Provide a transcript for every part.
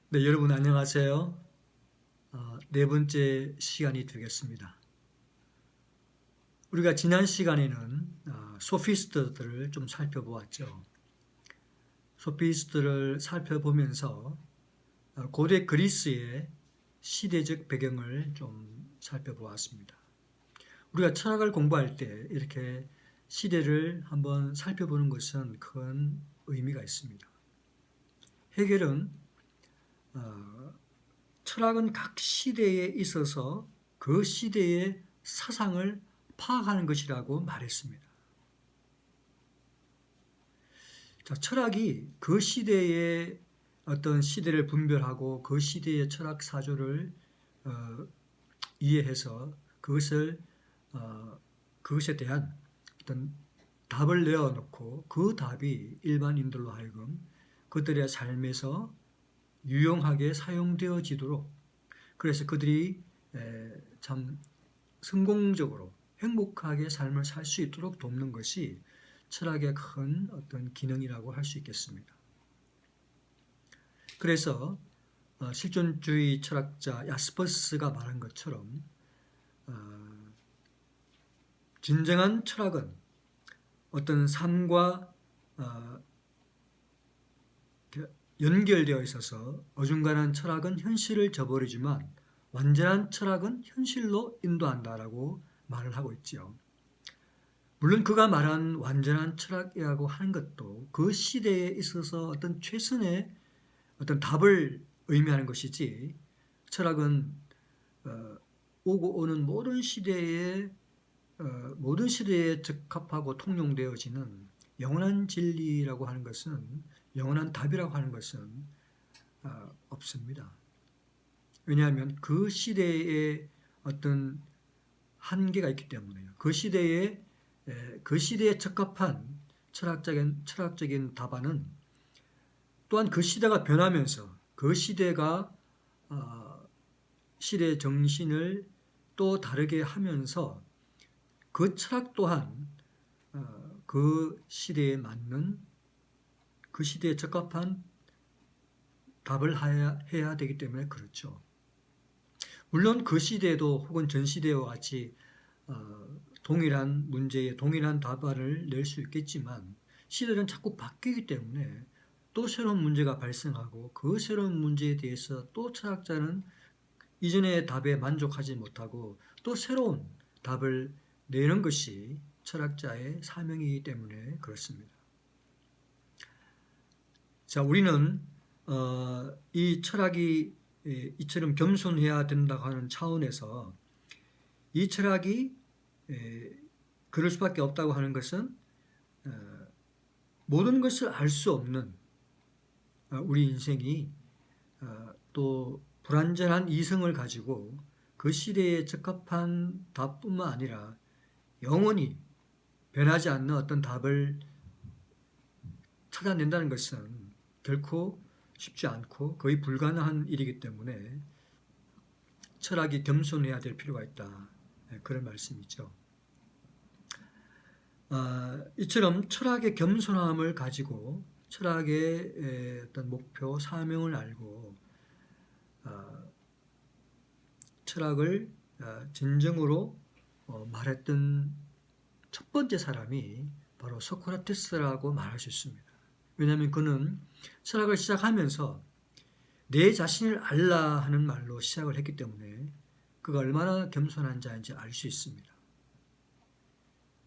네, 여러분 안녕하세요. 네 번째 시간이 되겠습니다. 우리가 지난 시간에는 소피스트들을 좀 살펴보았죠. 소피스트를 살펴보면서 고대 그리스의 시대적 배경을 좀 살펴보았습니다. 우리가 철학을 공부할 때 이렇게 시대를 한번 살펴보는 것은 큰 의미가 있습니다. 헤겔은 철학은 각 시대에 있어서 그 시대의 사상을 파악하는 것이라고 말했습니다. 자, 철학이 그 시대의 어떤 시대를 분별하고 그 시대의 철학 사조를 이해해서 그것에 대한 어떤 답을 내어놓고 그 답이 일반인들로 하여금 그들의 삶에서 유용하게 사용되어지도록, 그래서 그들이 참 성공적으로 행복하게 삶을 살 수 있도록 돕는 것이 철학의 큰 어떤 기능이라고 할 수 있겠습니다. 그래서 실존주의 철학자 야스퍼스가 말한 것처럼 진정한 철학은 어떤 삶과 연결되어 있어서 어중간한 철학은 현실을 저버리지만 완전한 철학은 현실로 인도한다라고 말을 하고 있죠. 물론 그가 말한 완전한 철학이라고 하는 것도 그 시대에 있어서 어떤 최선의 어떤 답을 의미하는 것이지, 철학은 오고 오는 모든 시대에 적합하고 통용되어지는 영원한 진리라고 하는 것은, 영원한 답이라고 하는 것은 없습니다. 왜냐하면 그 시대에 어떤 한계가 있기 때문에요. 그 시대에 적합한 철학적인 답안은 또한 그 시대가 변하면서 그 시대가 시대 정신을 또 다르게 하면서 그 철학 또한 그 시대에 맞는, 그 시대에 적합한 답을 해야 되기 때문에 그렇죠. 물론 그 시대에도 혹은 전 시대와 같이 동일한 문제에 동일한 답안을 낼 수 있겠지만 시대는 자꾸 바뀌기 때문에 또 새로운 문제가 발생하고 그 새로운 문제에 대해서 또 철학자는 이전의 답에 만족하지 못하고 또 새로운 답을 내는 것이 철학자의 사명이기 때문에 그렇습니다. 자, 우리는 이 철학이 이처럼 겸손해야 된다고 하는 차원에서 이 철학이 그럴 수밖에 없다고 하는 것은 모든 것을 알 수 없는 우리 인생이 또 불완전한 이성을 가지고 그 시대에 적합한 답뿐만 아니라 영원히 변하지 않는 어떤 답을 찾아낸다는 것은 결코 쉽지 않고 거의 불가능한 일이기 때문에 철학이 겸손해야 될 필요가 있다, 그런 말씀이죠. 이처럼 철학의 겸손함을 가지고 철학의 어떤 목표, 사명을 알고 철학을 진정으로 말했던 첫 번째 사람이 바로 소크라테스라고 말할 수 있습니다. 왜냐하면 그는 철학을 시작하면서 내 자신을 알라 하는 말로 시작을 했기 때문에 그가 얼마나 겸손한 자인지 알 수 있습니다.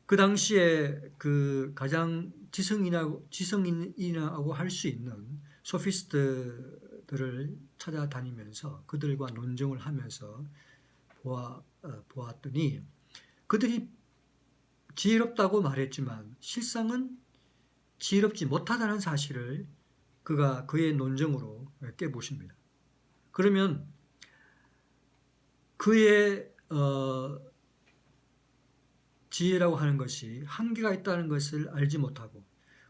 그 당시에 그 가장 지성인이라고 할 수 있는 소피스트들을 찾아다니면서 그들과 논쟁을 하면서 보았더니 그들이 지혜롭다고 말했지만 실상은 지혜롭지 못하다는 사실을 그가 그의 논쟁으로 깨보십니다. 그러면 그의 지혜라고 하는 것이 한계가 있다는 것을 알지 못하고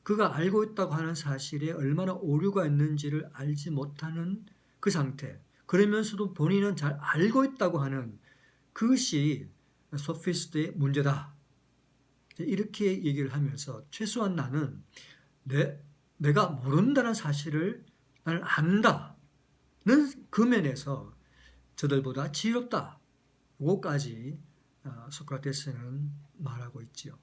그가 알고 있다고 하는 사실에 얼마나 오류가 있는지를 알지 못하는 그 상태, 그러면서도 본인은 잘 알고 있다고 하는 그것이 소피스트의 문제다, 이렇게 얘기를 하면서 최소한 나는 내가 모른다는 사실을 나는 안다, 그 면에서 저들보다 지혜롭다고까지 소크라테스는 말하고 있지요.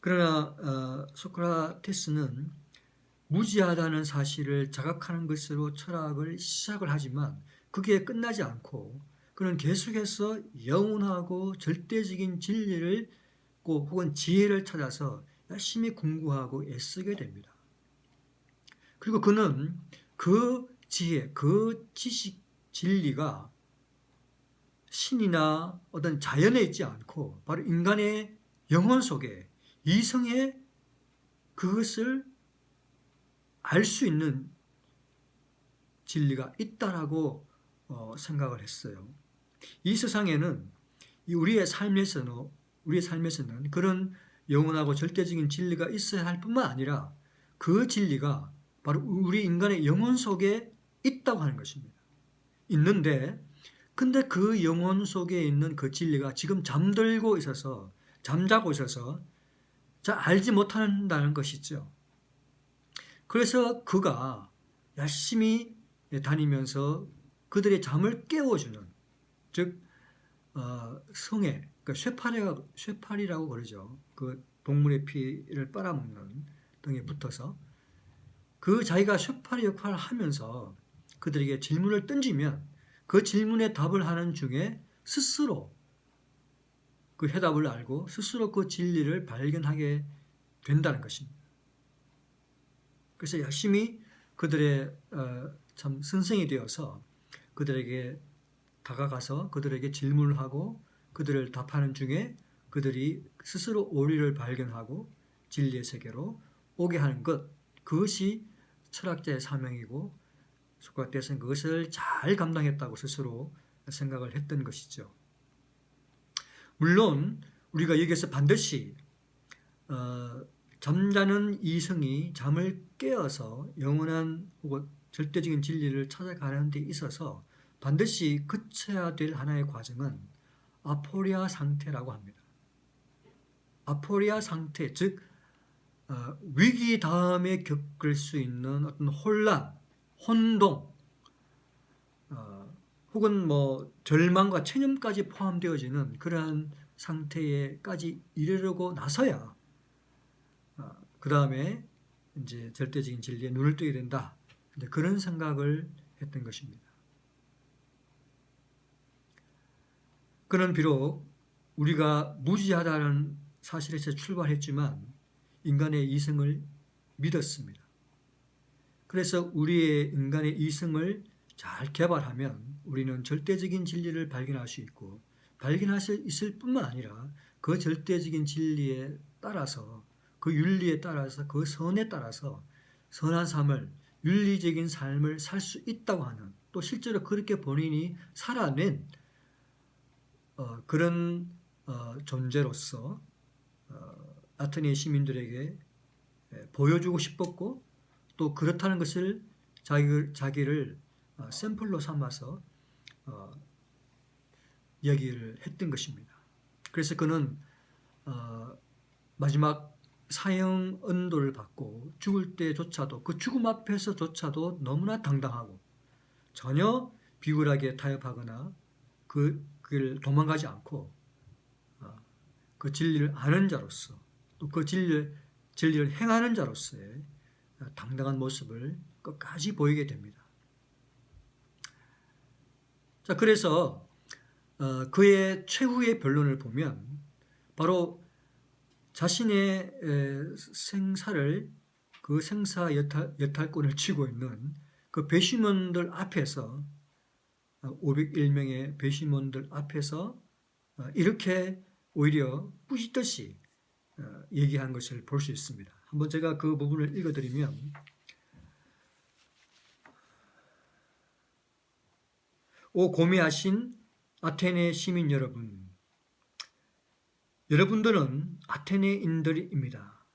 그러나 소크라테스는 무지하다는 사실을 자각하는 것으로 철학을 시작을 하지만 그게 끝나지 않고 그는 계속해서 영원하고 절대적인 진리를 혹은 지혜를 찾아서 열심히 공부하고 애쓰게 됩니다. 그리고 그는 그 지혜, 그 지식, 진리가 신이나 어떤 자연에 있지 않고 바로 인간의 영혼 속에, 이성에 그것을 알 수 있는 진리가 있다라고 생각을 했어요. 이 세상에는 우리의 삶에서는 그런 영원하고 절대적인 진리가 있어야 할 뿐만 아니라 그 진리가 바로 우리 인간의 영혼 속에 있다고 하는 것입니다. 있는데 근데 그 영혼 속에 있는 그 진리가 지금 잠자고 있어서 잘 알지 못한다는 것이죠. 그래서 그가 열심히 다니면서 그들의 잠을 깨워주는, 즉 성에, 그러니까 쇠파리라고 그러죠. 그 동물의 피를 빨아먹는 등에 붙어서 그 자기가 쇠파리 역할을 하면서 그들에게 질문을 던지면 그 질문에 답을 하는 중에 스스로 그 해답을 알고 스스로 그 진리를 발견하게 된다는 것입니다. 그래서 열심히 그들의 참 선생이 되어서 그들에게 다가가서 그들에게 질문을 하고 그들을 답하는 중에 그들이 스스로 오리를 발견하고 진리의 세계로 오게 하는 것, 그것이 철학자의 사명이고 소크라테스는 그것을 잘 감당했다고 스스로 생각을 했던 것이죠. 물론 우리가 여기서 반드시 잠자는 이성이 잠을 깨어서 영원한 혹은 절대적인 진리를 찾아가는 데 있어서 반드시 거쳐야 될 하나의 과정은 아포리아 상태라고 합니다. 아포리아 상태, 즉 위기 다음에 겪을 수 있는 어떤 혼란, 혼동, 혹은 절망과 체념까지 포함되어지는 그러한 상태에까지 이르르고 나서야 그 다음에 이제 절대적인 진리에 눈을 뜨게 된다. 그런 생각을 했던 것입니다. 그는 비록 우리가 무지하다는 사실에서 출발했지만 인간의 이성을 믿었습니다. 그래서 우리의 인간의 이성을 잘 개발하면 우리는 절대적인 진리를 발견할 수 있고 발견할 수 있을 뿐만 아니라 그 절대적인 진리에 따라서 그 윤리에 따라서 그 선에 따라서 선한 삶을 윤리적인 삶을 살 수 있다고 하는 또 실제로 그렇게 본인이 살아낸 그런 존재로서 아테네 시민들에게 보여주고 싶었고 또 그렇다는 것을 자기를 샘플로 삼아서 얘기를 했던 것입니다. 그래서 그는 마지막 사형 언도를 받고 죽을 때조차도 그 죽음 앞에서조차도 너무나 당당하고 전혀 비굴하게 타협하거나 그걸 도망가지 않고 그 진리를 아는 자로서 또 그 진리를 행하는 자로서의 당당한 모습을 끝까지 보이게 됩니다. 자, 그래서 그의 최후의 변론을 보면 바로 자신의 생사를 그 생사 여탈권을 쥐고 있는 그 배심원들 앞에서 501명의 배심원들 앞에서 이렇게 오히려 뿌짖듯이 얘기한 것을 볼 수 있습니다. 한번 제가 그 부분을 읽어드리면 오 고매하신 아테네 시민 여러분, 여러분들은 아테네인들입니다.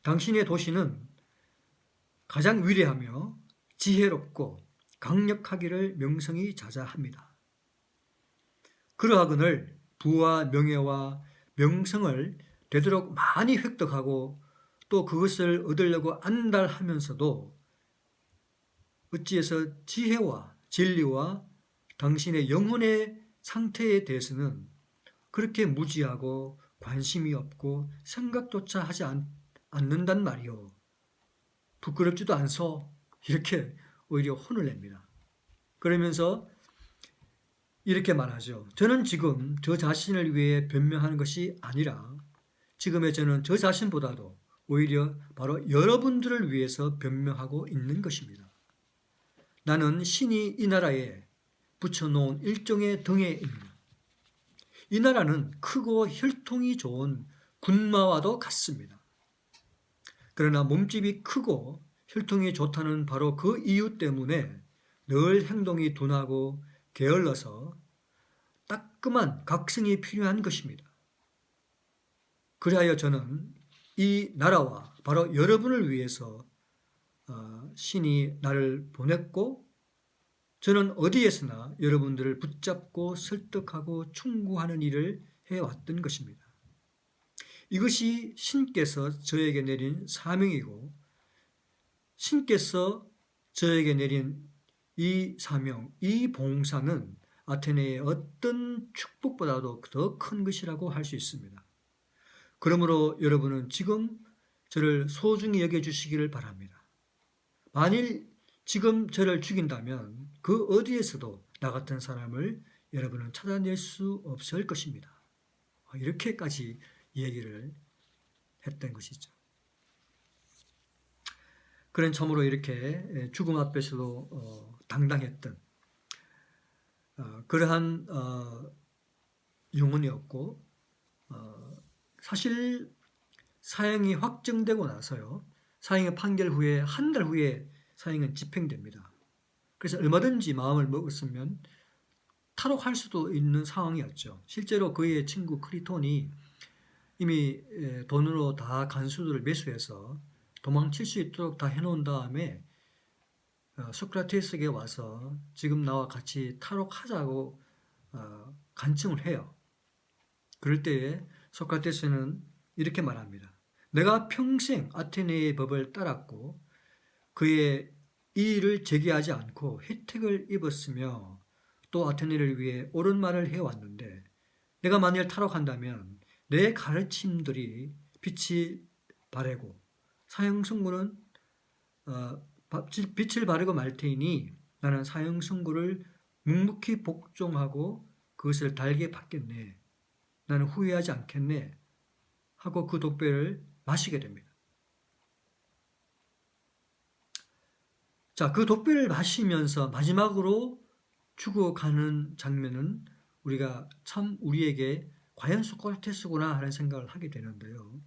당신의 도시는 가장 위대하며 지혜롭고 강력하기를 명성이 자자합니다. 그러하거늘 부와 명예와 명성을 되도록 많이 획득하고 또 그것을 얻으려고 안달하면서도 어찌해서 지혜와 진리와 당신의 영혼의 상태에 대해서는 그렇게 무지하고 관심이 없고 생각조차 하지 않는단 말이오. 부끄럽지도 않소. 이렇게 오히려 혼을 냅니다. 그러면서 이렇게 말하죠. 저는 지금 저 자신을 위해 변명하는 것이 아니라 지금의 저는 저 자신보다도 오히려 바로 여러분들을 위해서 변명하고 있는 것입니다. 나는 신이 이 나라에 붙여놓은 일종의 등에입니다. 이 나라는 크고 혈통이 좋은 군마와도 같습니다. 그러나 몸집이 크고 혈통이 좋다는 바로 그 이유 때문에 늘 행동이 둔하고 게을러서 따끔한 각성이 필요한 것입니다. 그리하여 저는 이 나라와 바로 여러분을 위해서 신이 나를 보냈고 저는 어디에서나 여러분들을 붙잡고 설득하고 충고하는 일을 해왔던 것입니다. 이것이 신께서 저에게 내린 사명이고 신께서 저에게 내린 이 사명, 이 봉사는 아테네의 어떤 축복보다도 더 큰 것이라고 할 수 있습니다. 그러므로 여러분은 지금 저를 소중히 여겨주시기를 바랍니다. 만일 지금 저를 죽인다면 그 어디에서도 나 같은 사람을 여러분은 찾아낼 수 없을 것입니다. 이렇게까지 얘기를 했던 것이죠. 그런 참으로 이렇게 죽음 앞에서도 당당했던 그러한 영혼이었고 사실 사형이 확정되고 나서요. 사형의 판결 후에 한 달 후에 사형은 집행됩니다. 그래서 얼마든지 마음을 먹었으면 탈옥할 수도 있는 상황이었죠. 실제로 그의 친구 크리톤이 이미 돈으로 다 간수들을 매수해서 도망칠 수 있도록 다 해놓은 다음에 소크라테스에게 와서 지금 나와 같이 탈옥하자고 간청을 해요. 그럴 때에 소크라테스는 이렇게 말합니다. 내가 평생 아테네의 법을 따랐고 그의 이의를 제기하지 않고 혜택을 입었으며 또 아테네를 위해 옳은 말을 해왔는데 내가 만일 탈옥한다면 내 가르침들이 빛이 바래고 사형 선고는 빛을 바르고 말 테이니 나는 사형 선고를 묵묵히 복종하고 그것을 달게 받겠네. 나는 후회하지 않겠네. 하고 그 독배를 마시게 됩니다. 자, 그 독배를 마시면서 마지막으로 죽어가는 장면은 우리가 참 우리에게 과연 소크라테스구나 하는 생각을 하게 되는데요.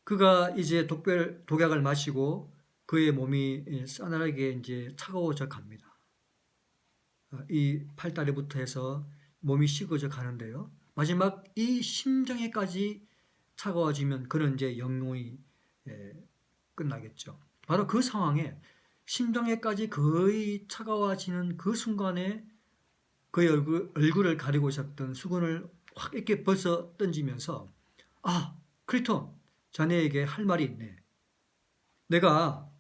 그가 이제 독약을 마시고 그의 몸이 싸늘하게 이제 차가워져 갑니다. 이 팔다리부터 해서 몸이 식어져 가는데요. 마지막 이 심장에까지 차가워지면 그는 이제 영롱이 끝나겠죠. 바로 그 상황에 심장에까지 거의 차가워지는 그 순간에 그의 얼굴을 가리고 있었던 수건을 확 이렇게 벗어 던지면서 크리톤, 자네에게 할 말이 있네. 내가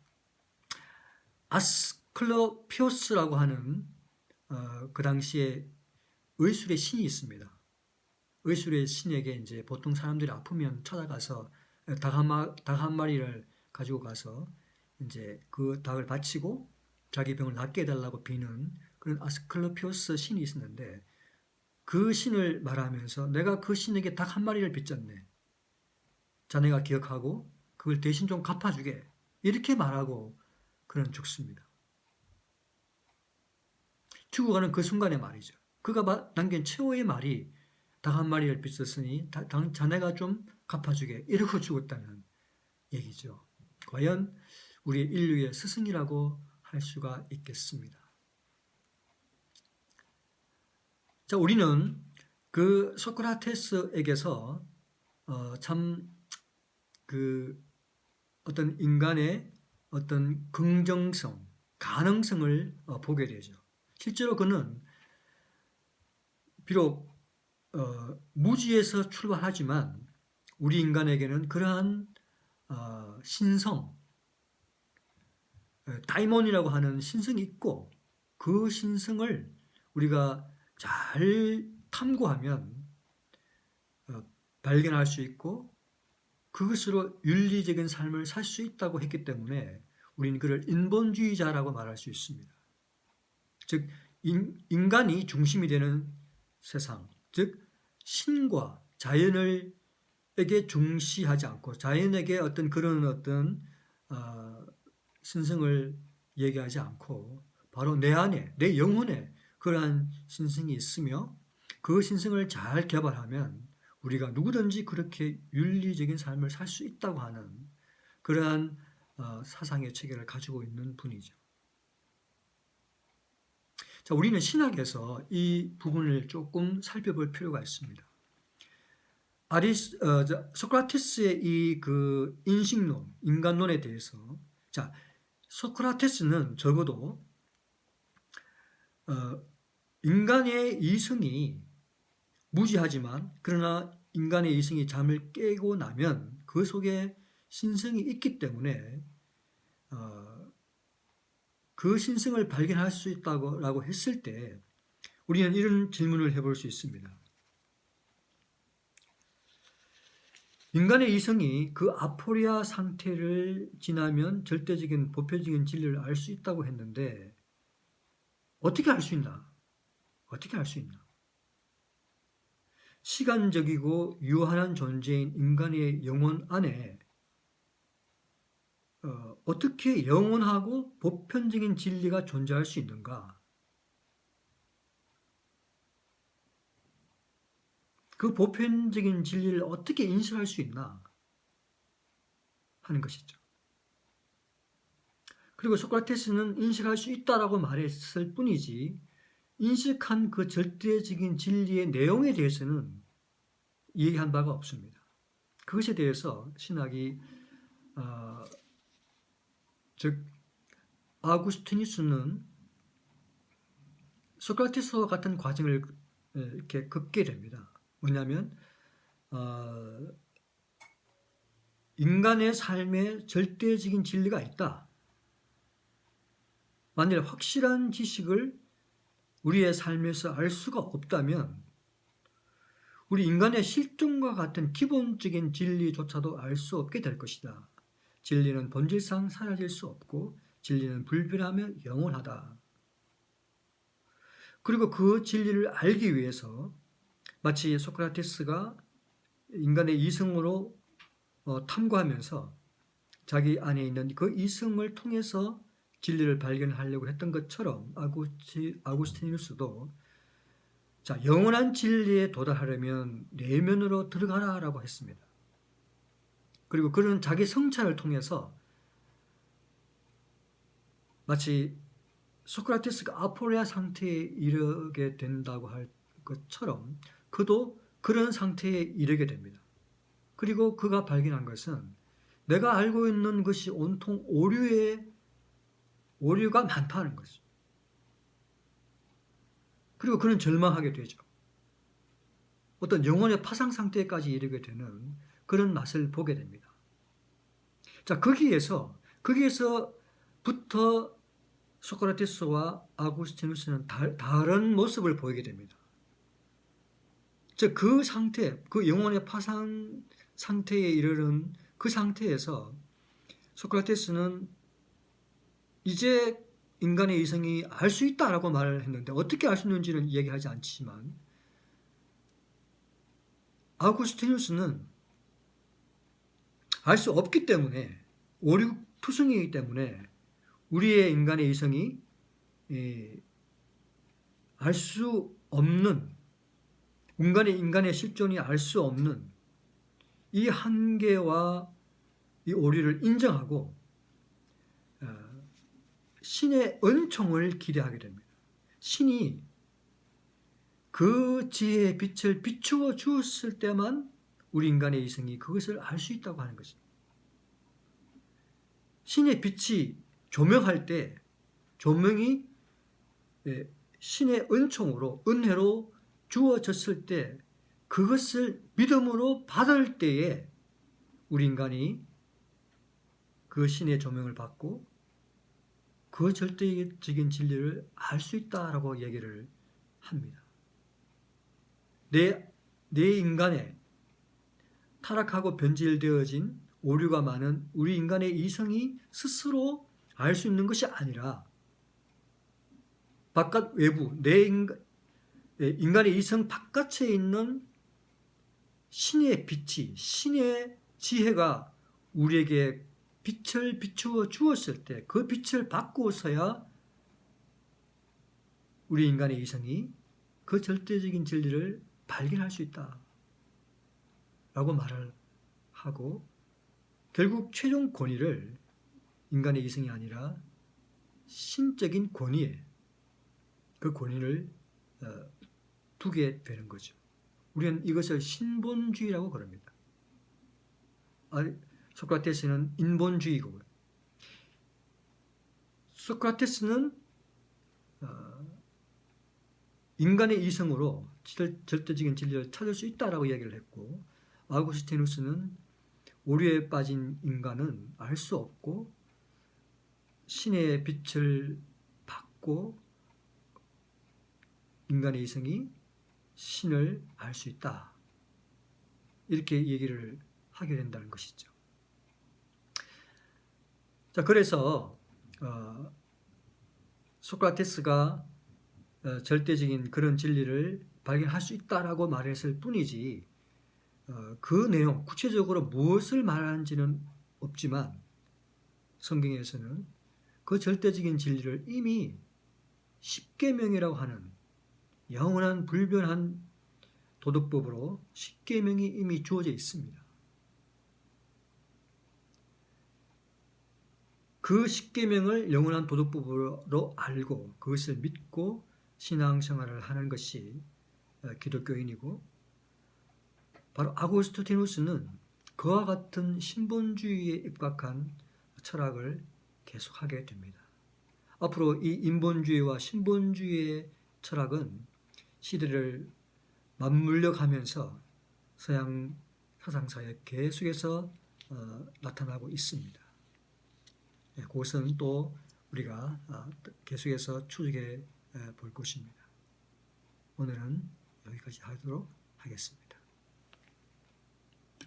아스클로피오스라고 하는 그 당시에 의술의 신이 있습니다. 의술의 신에게 이제 보통 사람들이 아프면 찾아가서 닭 한 마리를 가지고 가서 이제 그 닭을 바치고 자기 병을 낫게 해달라고 비는 그런 아스클로피오스 신이 있었는데 그 신을 말하면서 내가 그 신에게 닭 한 마리를 빚졌네. 자네가 기억하고 그걸 대신 좀 갚아주게. 이렇게 말하고 그는 죽습니다. 죽어가는 그 순간의 말이죠. 그가 남긴 최후의 말이 닭 한 마리를 빚었으니 자네가 좀 갚아주게. 이러고 죽었다는 얘기죠. 과연 우리 인류의 스승이라고 할 수가 있겠습니다. 자, 우리는 그 소크라테스에게서 참 그 어떤 인간의 어떤 긍정성, 가능성을 보게 되죠. 실제로 그는 비록 무지에서 출발하지만 우리 인간에게는 그러한 신성, 다이몬이라고 하는 신성이 있고 그 신성을 우리가 잘 탐구하면 발견할 수 있고 그것으로 윤리적인 삶을 살 수 있다고 했기 때문에 우리는 그를 인본주의자라고 말할 수 있습니다. 즉 인간이 중심이 되는 세상, 즉 신과 자연에게 중시하지 않고 자연에게 어떤 그런 어떤 신성을 얘기하지 않고 바로 내 안에, 내 영혼에 그러한 신성이 있으며 그 신성을 잘 개발하면 우리가 누구든지 그렇게 윤리적인 삶을 살 수 있다고 하는 그러한 사상의 체계를 가지고 있는 분이죠. 자, 우리는 신학에서 이 부분을 조금 살펴볼 필요가 있습니다. 소크라테스의 이 그 인식론, 인간론에 대해서 자, 소크라테스는 적어도 인간의 이성이 무지하지만 그러나 인간의 이성이 잠을 깨고 나면 그 속에 신성이 있기 때문에 그 신성을 발견할 수 있다고 했을 때 우리는 이런 질문을 해볼 수 있습니다. 인간의 이성이 그 아포리아 상태를 지나면 절대적인 보편적인 진리를 알 수 있다고 했는데 어떻게 알 수 있나? 어떻게 알 수 있나? 시간적이고 유한한 존재인 인간의 영혼 안에 어떻게 영원하고 보편적인 진리가 존재할 수 있는가? 그 보편적인 진리를 어떻게 인식할 수 있나? 하는 것이죠. 그리고 소크라테스는 인식할 수 있다라고 말했을 뿐이지 인식한 그 절대적인 진리의 내용에 대해서는 얘기한 바가 없습니다. 그것에 대해서 신학이 즉 아구스티누스는 소크라테스와 같은 과정을 이렇게 겪게 됩니다. 뭐냐면 인간의 삶에 절대적인 진리가 있다. 만일 확실한 지식을 우리의 삶에서 알 수가 없다면 우리 인간의 실존과 같은 기본적인 진리조차도 알 수 없게 될 것이다. 진리는 본질상 사라질 수 없고 진리는 불변하며 영원하다. 그리고 그 진리를 알기 위해서 마치 소크라테스가 인간의 이성으로 탐구하면서 자기 안에 있는 그 이성을 통해서 진리를 발견하려고 했던 것처럼 아구스티누스도 자, 영원한 진리에 도달하려면 내면으로 들어가라라고 했습니다. 그리고 그는 자기 성찰을 통해서 마치 소크라테스가 아포리아 상태에 이르게 된다고 할 것처럼 그도 그런 상태에 이르게 됩니다. 그리고 그가 발견한 것은 내가 알고 있는 것이 온통 오류가 많다는 것이죠. 그리고 그는 절망하게 되죠. 어떤 영혼의 파상 상태까지 이르게 되는 그런 맛을 보게 됩니다. 자, 거기에서부터 소크라테스와 아구스티누스는 다른 모습을 보이게 됩니다. 즉, 그 상태, 그 영혼의 파상 상태에 이르는 그 상태에서 소크라테스는 이제 인간의 이성이 알 수 있다라고 말을 했는데 어떻게 알 수 있는지는 얘기하지 않지만 아구스티누스는 알 수 없기 때문에 오류투성이기 때문에 우리의 인간의 이성이 알 수 없는 인간의 실존이 알 수 없는 이 한계와 이 오류를 인정하고 신의 은총을 기대하게 됩니다. 신이 그 지혜의 빛을 비추어 주었을 때만 우리 인간의 이성이 그것을 알 수 있다고 하는 것입니다. 신의 빛이 조명할 때 조명이 신의 은혜로 주어졌을 때 그것을 믿음으로 받을 때에 우리 인간이 그 신의 조명을 받고 그 절대적인 진리를 알 수 있다라고 얘기를 합니다. 내 인간에 타락하고 변질되어진 오류가 많은 우리 인간의 이성이 스스로 알 수 있는 것이 아니라 바깥 외부 인간의 이성 바깥에 있는 신의 빛이, 신의 지혜가 우리에게 빛을 비추어 주었을 때 그 빛을 받고서야 우리 인간의 이성이 그 절대적인 진리를 발견할 수 있다 라고 말을 하고, 결국 최종 권위를 인간의 이성이 아니라 신적인 권위에 그 권위를 두게 되는 거죠. 우리는 이것을 신본주의라고 그럽니다. 소크라테스는 인본주의고, 소크라테스는 인간의 이성으로 절대적인 진리를 찾을 수 있다라고 얘기를 했고, 아우구스티누스는 오류에 빠진 인간은 알 수 없고 신의 빛을 받고 인간의 이성이 신을 알 수 있다, 이렇게 얘기를 하게 된다는 것이죠. 자, 그래서 소크라테스가 절대적인 그런 진리를 발견할 수 있다라고 말했을 뿐이지, 그 내용, 구체적으로 무엇을 말하는지는 없지만 성경에서는 그 절대적인 진리를 이미 십계명이라고 하는 영원한 불변한 도덕법으로 십계명이 이미 주어져 있습니다. 그 십계명을 영원한 도덕법으로 알고 그것을 믿고 신앙생활을 하는 것이 기독교인이고, 바로 아구스티누스는 그와 같은 신본주의에 입각한 철학을 계속하게 됩니다. 앞으로 이 인본주의와 신본주의의 철학은 시대를 맞물려 가면서 서양 사상사에 계속해서 나타나고 있습니다. 그것은 또 우리가 계속해서 추적해 볼 것입니다. 오늘은 여기까지 하도록 하겠습니다.